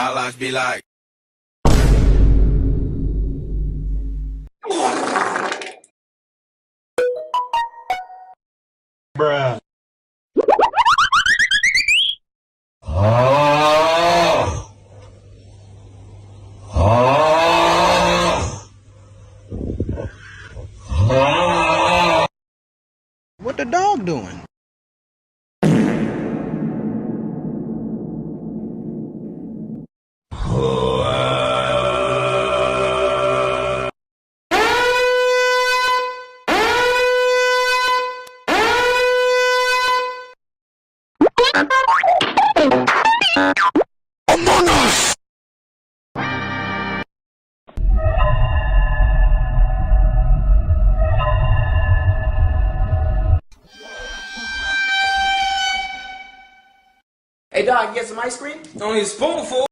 My life be like. Bruh. What the dog doing? Among Us! Hey dog, you get some ice cream? Only a spoonful.